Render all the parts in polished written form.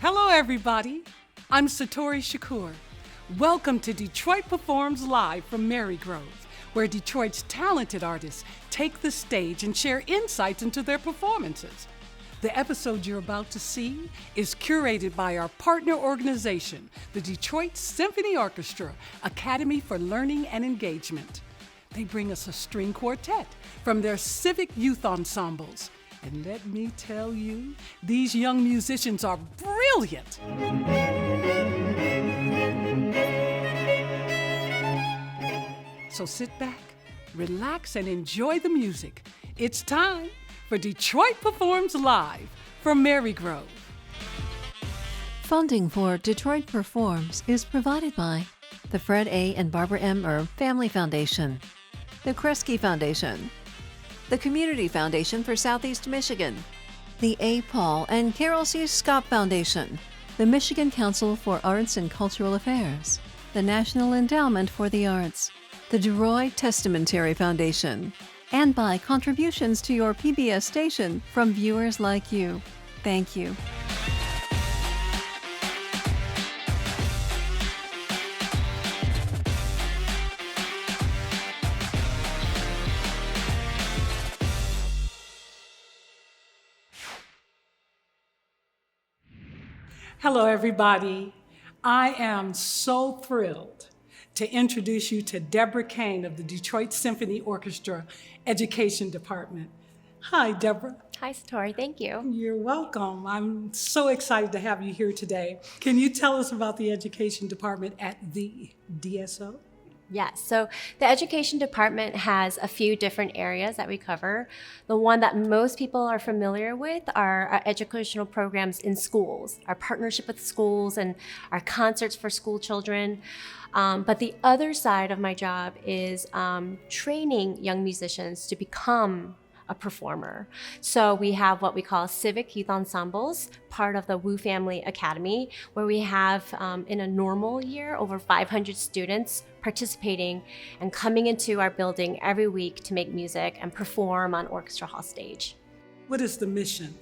Hello, everybody. I'm Satori Shakur. Welcome to Detroit Performs Live from Marygrove, where Detroit's talented artists take the stage and share insights into their performances. The episode you're about to see is curated by our partner organization, the Detroit Symphony Orchestra, Academy for Learning and Engagement. They bring us a string quartet from their Civic Youth Ensembles. And let me tell you, these young musicians are brilliant. So sit back, relax, and enjoy the music. It's time for Detroit Performs Live from Marygrove. Funding for Detroit Performs is provided by the Fred A. and Barbara M. Erb Family Foundation, the KRESGE Foundation, the Community Foundation for Southeast Michigan, the A. Paul and Carol C. Schaap Foundation, the Michigan Council for Arts and Cultural Affairs, the National Endowment for the Arts, the DeRoy Testamentary Foundation, and by contributions to your PBS station from viewers like you. Thank you. Hello, everybody. I am so thrilled to introduce you to Deborah Kane of the Detroit Symphony Orchestra Education Department. Hi, Deborah. Hi, Satori. Thank you. You're welcome. I'm so excited to have you here today. Can you tell us about the Education Department at the DSO? Yes, so the Education Department has a few different areas that we cover. The one that most people are familiar with are our educational programs in schools, our partnership with schools and our concerts for school children. But the other side of my job is training young musicians to become a performer. So we have what we call Civic Youth Ensembles, part of the Wu Family Academy, where we have in a normal year over 500 students participating and coming into our building every week to make music and perform on Orchestra Hall stage. What is the mission?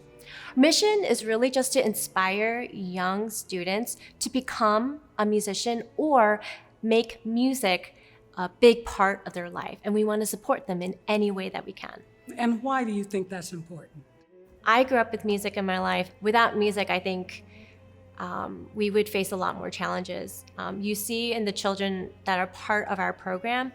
Mission is really just to inspire young students to become a musician or make music a big part of their life. And we want to support them in any way that we can. And why do you think that's important? I grew up with music in my life. Without music, I think we would face a lot more challenges. You see in the children that are part of our program,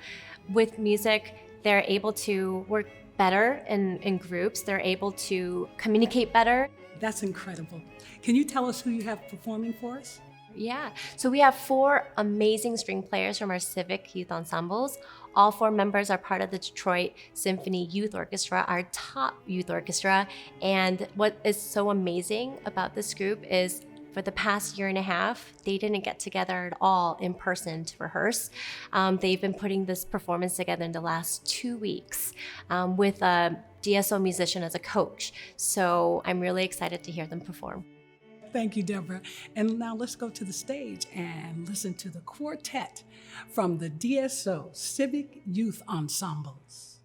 with music, they're able to work better in groups. They're able to communicate better. That's incredible. Can you tell us who you have performing for us? Yeah, so we have 4 amazing string players from our Civic Youth Ensembles. All 4 members are part of the Detroit Symphony Youth Orchestra, our top youth orchestra. And what is so amazing about this group is for the past year and a half, they didn't get together at all in person to rehearse. They've been putting this performance together in the last 2 weeks with a DSO musician as a coach. So I'm really excited to hear them perform. Thank you, Deborah. And now let's go to the stage and listen to the quartet from the DSO Civic Youth Ensembles.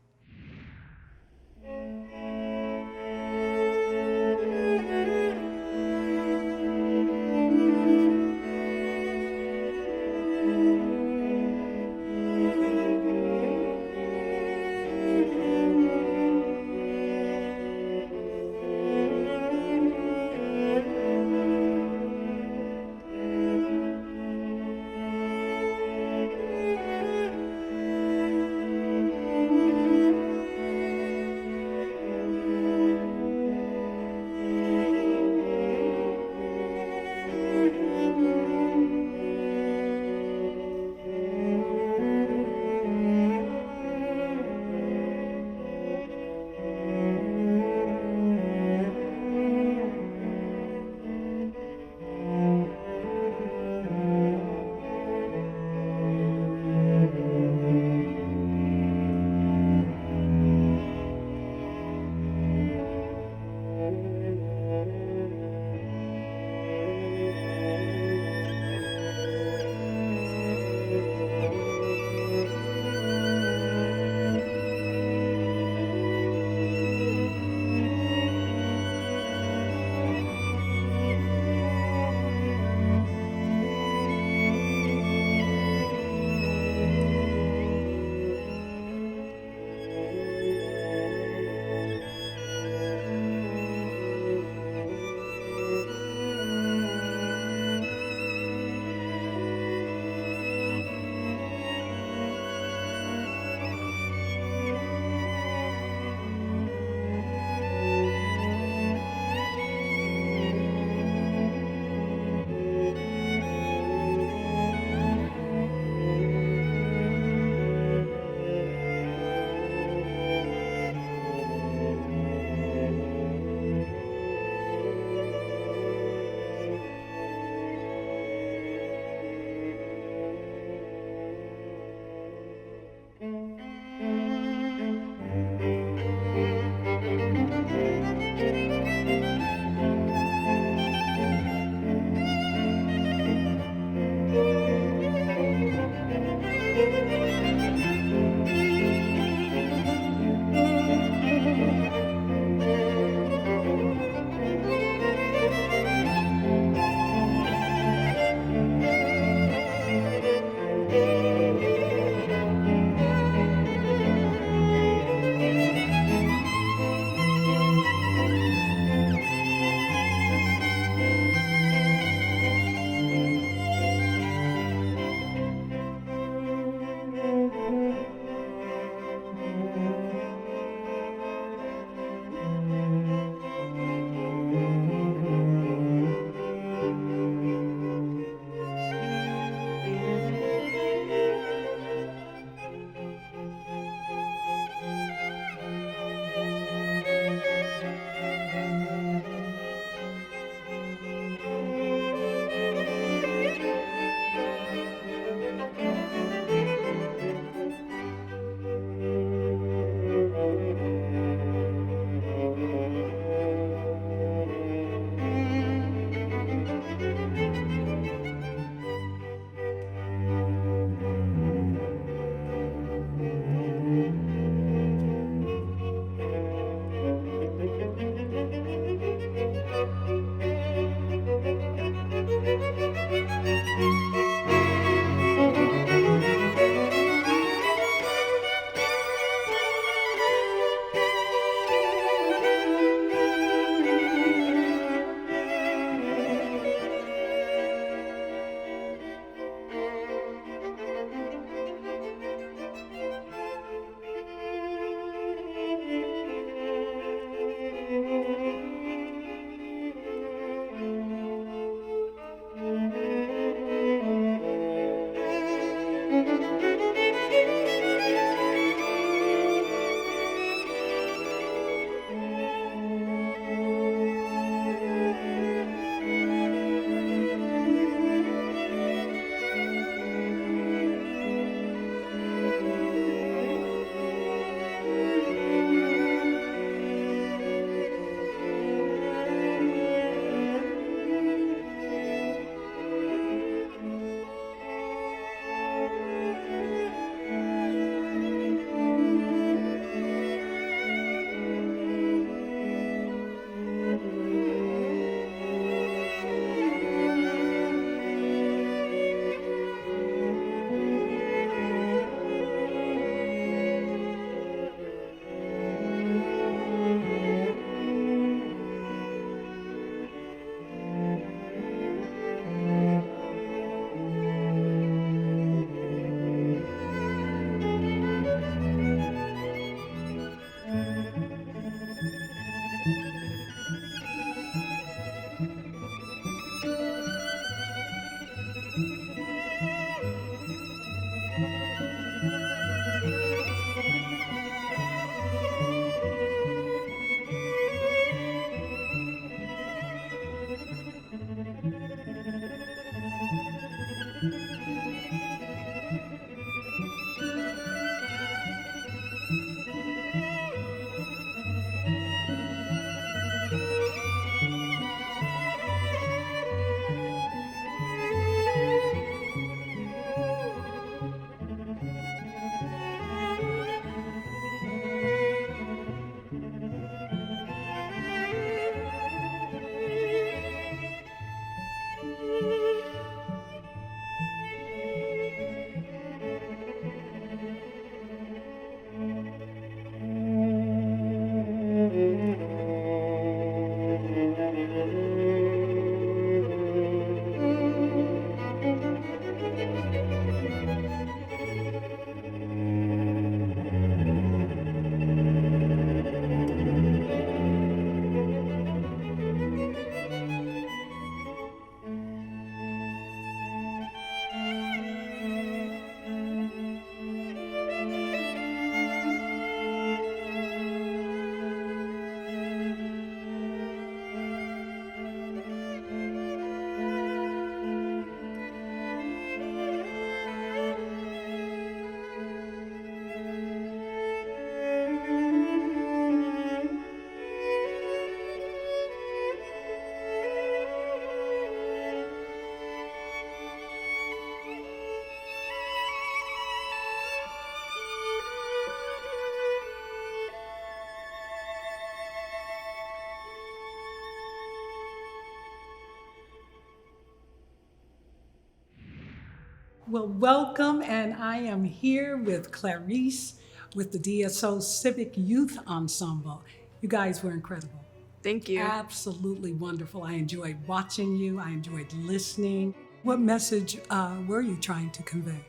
Well, welcome, and I am here with Clarice with the DSO Civic Youth Ensemble. You guys were incredible. Thank you. Absolutely wonderful. I enjoyed watching you. I enjoyed listening. What message were you trying to convey?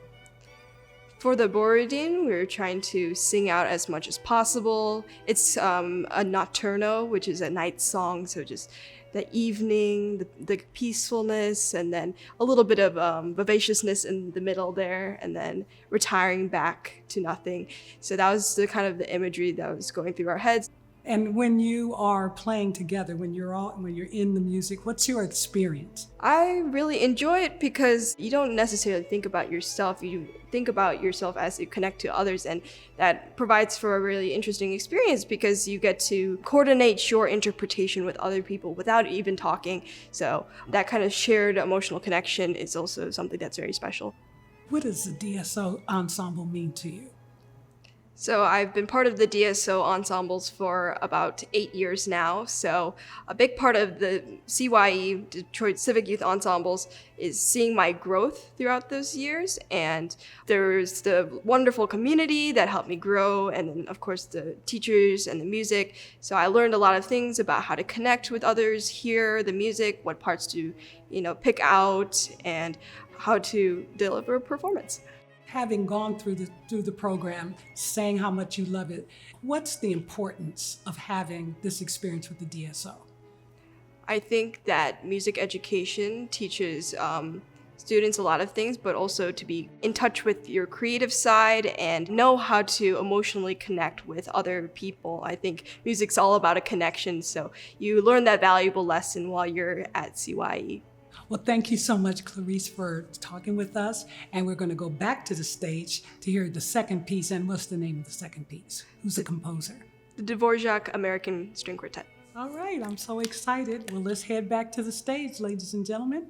For the Borodin, we were trying to sing out as much as possible. It's a notturno, which is a night song, so just the evening, the peacefulness, and then a little bit of vivaciousness in the middle there, and then retiring back to nothing. So that was the kind of the imagery that was going through our heads. And when you are playing together, when you're in the music, what's your experience? I really enjoy it because you don't necessarily think about yourself. You think about yourself as you connect to others, and that provides for a really interesting experience because you get to coordinate your interpretation with other people without even talking. So that kind of shared emotional connection is also something that's very special. What does the DSO ensemble mean to you? So I've been part of the DSO ensembles for about 8 years now. So a big part of the CYE, Detroit Civic Youth Ensembles, is seeing my growth throughout those years. And there's the wonderful community that helped me grow, and then of course the teachers and the music. So I learned a lot of things about how to connect with others, hear the music, what parts to, pick out, and how to deliver a performance. Having gone through the program, saying how much you love it, what's the importance of having this experience with the DSO? I think that music education teaches students a lot of things, but also to be in touch with your creative side and know how to emotionally connect with other people. I think music's all about a connection, so you learn that valuable lesson while you're at CYE. Well, thank you so much, Clarice, for talking with us. And we're going to go back to the stage to hear the second piece. And what's the name of the second piece? Who's the composer? The Dvorak American String Quartet. All right, I'm so excited. Well, let's head back to the stage, ladies and gentlemen.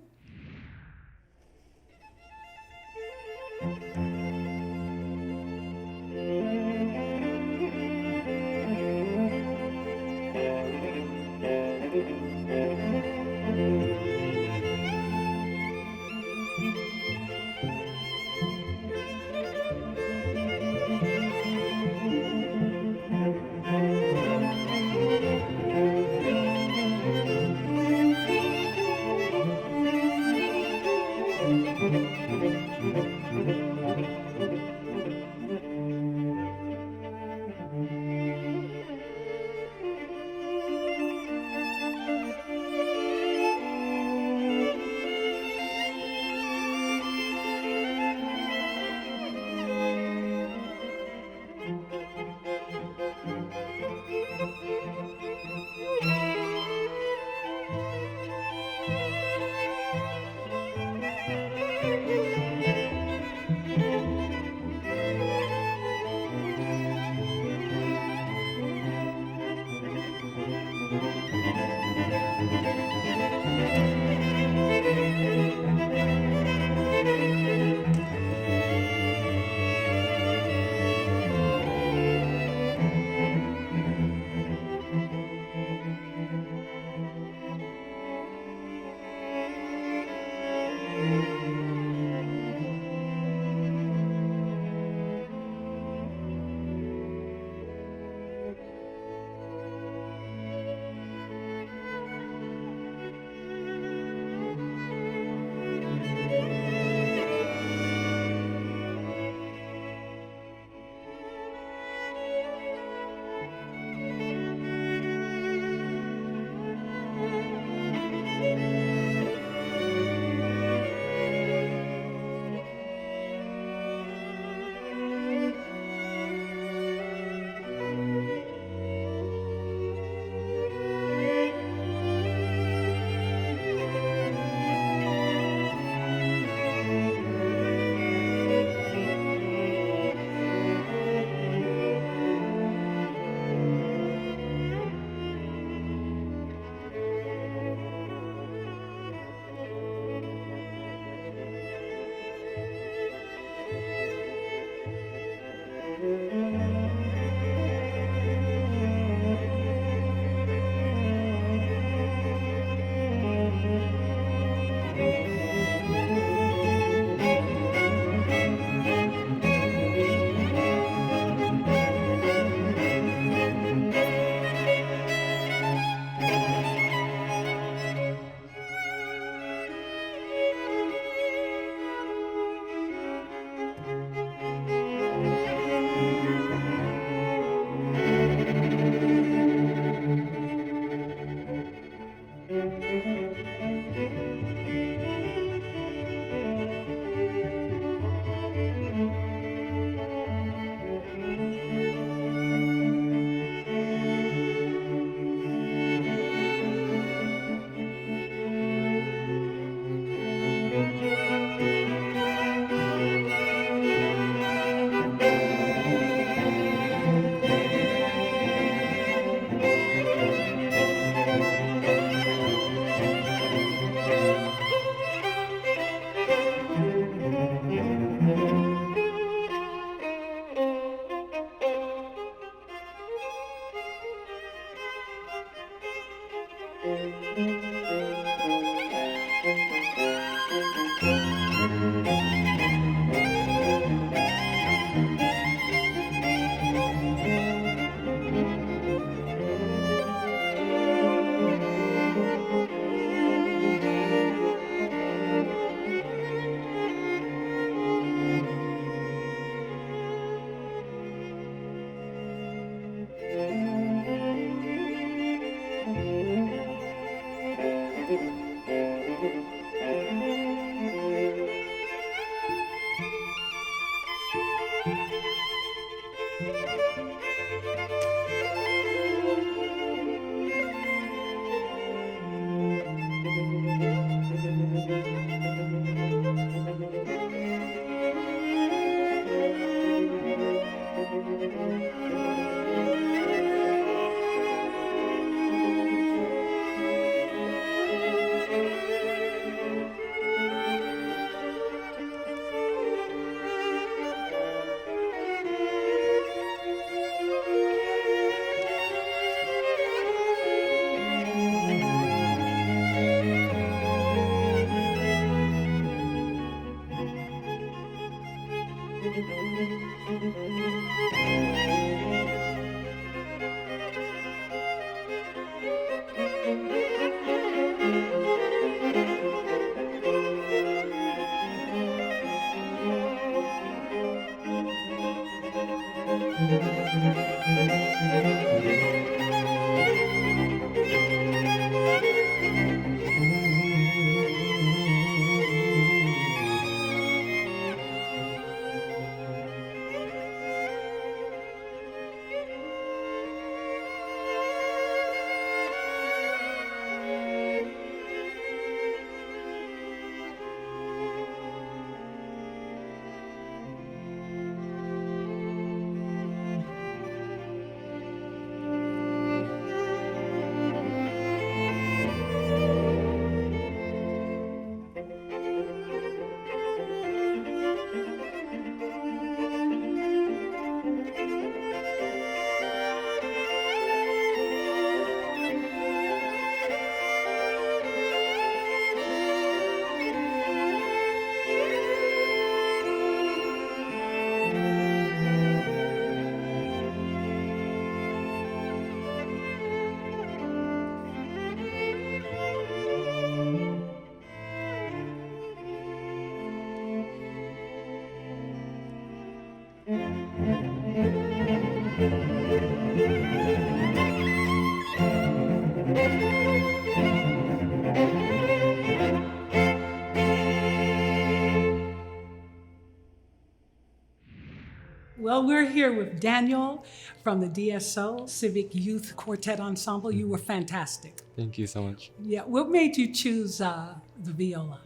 Well, we're here with Daniel from the DSO, Civic Youth Quartet Ensemble. You were fantastic. Thank you so much. Yeah, what made you choose the viola?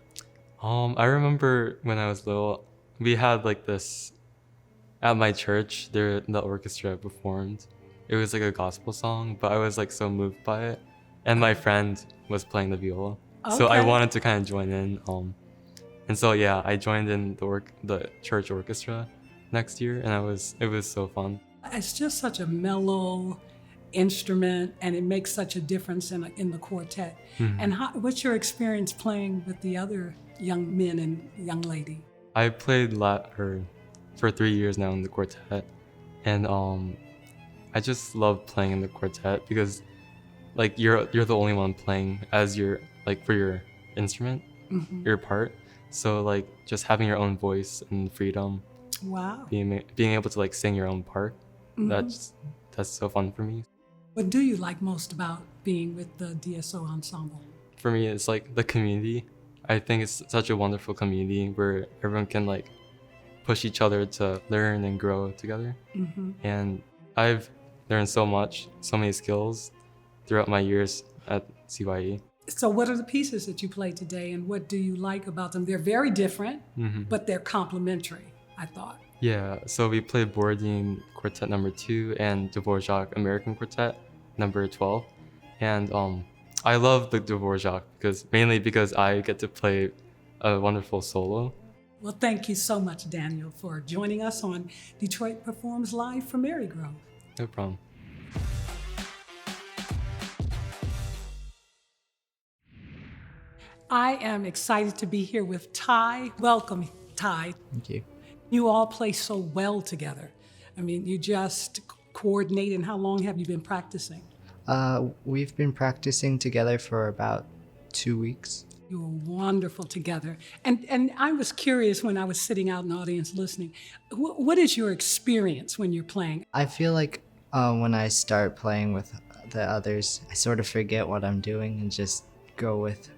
I remember when I was little, we had like this at my church. The orchestra performed. It was like a gospel song, but I was like so moved by it, and my friend was playing the viola, so I Okay. wanted to kind of join in. And so yeah, I joined in the church orchestra next year, and it was so fun. It's just such a mellow instrument, and it makes such a difference in the quartet. And what's your experience playing with the other young men and young lady? I played for 3 years now in the quartet, and I just love playing in the quartet because like you're the only one playing as your like for your instrument, your part. So like just having your own voice and freedom, Wow. being able to like sing your own part, that's so fun for me. What do you like most about being with the DSO ensemble? For me, it's like the community. I think it's such a wonderful community where everyone can like push each other to learn and grow together. And I've learned so many skills throughout my years at CYE. So what are the pieces that you played today, and what do you like about them? They're very different, but they're complementary, I thought. Yeah, so we played Borodin Quartet number 2 and Dvorak American Quartet number 12. And I love the Dvorak mainly because I get to play a wonderful solo. Well, thank you so much, Daniel, for joining us on Detroit Performs Live from Marygrove. No problem. I am excited to be here with Ty. Welcome, Ty. Thank you. You all play so well together. I mean, you just coordinate, and how long have you been practicing? We've been practicing together for about 2 weeks. You were wonderful together. And I was curious when I was sitting out in the audience listening, what is your experience when you're playing? I feel like when I start playing with the others, I sort of forget what I'm doing and just go with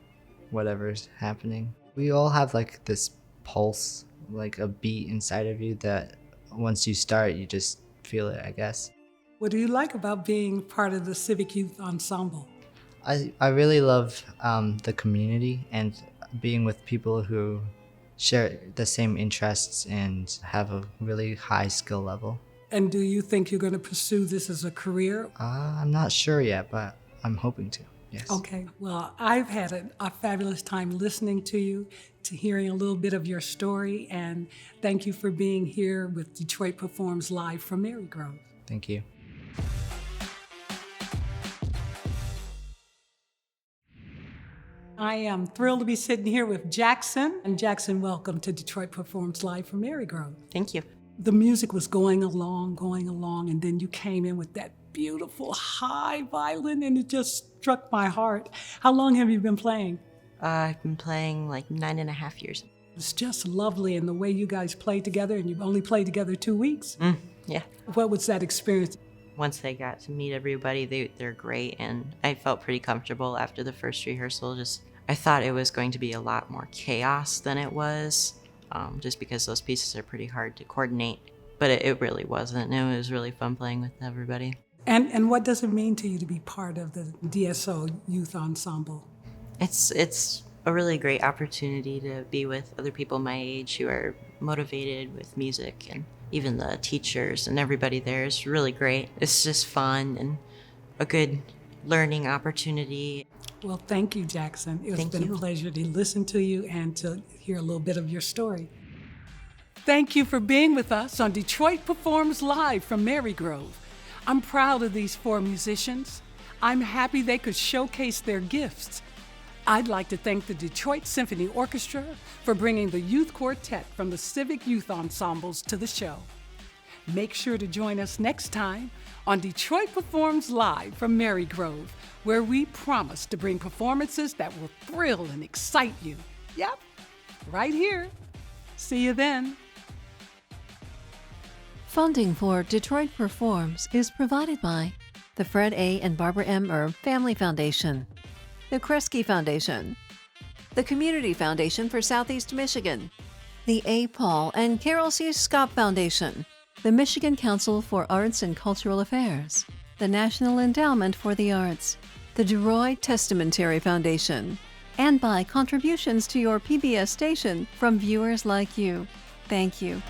whatever's happening. We all have like this pulse, like a beat inside of you that once you start, you just feel it, I guess. What do you like about being part of the Civic Youth Ensemble? I really love the community and being with people who share the same interests and have a really high skill level. And do you think you're going to pursue this as a career? I'm not sure yet, but I'm hoping to, yes. Okay, well, I've had a fabulous time listening to you, to hearing a little bit of your story, and thank you for being here with Detroit Performs Live from Marygrove. Thank you. I am thrilled to be sitting here with Jackson. And Jackson, welcome to Detroit Performs Live from Marygrove. Thank you. The music was going along, and then you came in with that beautiful high violin, and it just struck my heart. How long have you been playing? I've been playing like 9.5 years. It's just lovely, and the way you guys play together, and you've only played together 2 weeks. Yeah. What was that experience? Once I got to meet everybody, they're great, and I felt pretty comfortable after the first rehearsal. I thought it was going to be a lot more chaos than it was, just because those pieces are pretty hard to coordinate. But it really wasn't. It was really fun playing with everybody. And what does it mean to you to be part of the DSO Youth Ensemble? It's a really great opportunity to be with other people my age who are motivated with music, and even the teachers and everybody there is really great. It's just fun and a good learning opportunity. Well, thank you, Jackson. It's Thank been you. a pleasure to listen to you and to hear a little bit of your story. Thank you for being with us on Detroit Performs Live from Marygrove. I'm proud of these 4 musicians. I'm happy they could showcase their gifts. I'd like to thank the Detroit Symphony Orchestra for bringing the youth quartet from the Civic Youth Ensembles to the show. Make sure to join us next time on Detroit Performs Live from Marygrove, where we promise to bring performances that will thrill and excite you. Yep, right here. See you then. Funding for Detroit Performs is provided by the Fred A. and Barbara M. Erb Family Foundation, the KRESGE Foundation, the Community Foundation for Southeast Michigan, the A. Paul and Carol C. Schaap Foundation, the Michigan Council for Arts and Cultural Affairs, the National Endowment for the Arts, the DeRoy Testamentary Foundation, and by contributions to your PBS station from viewers like you. Thank you.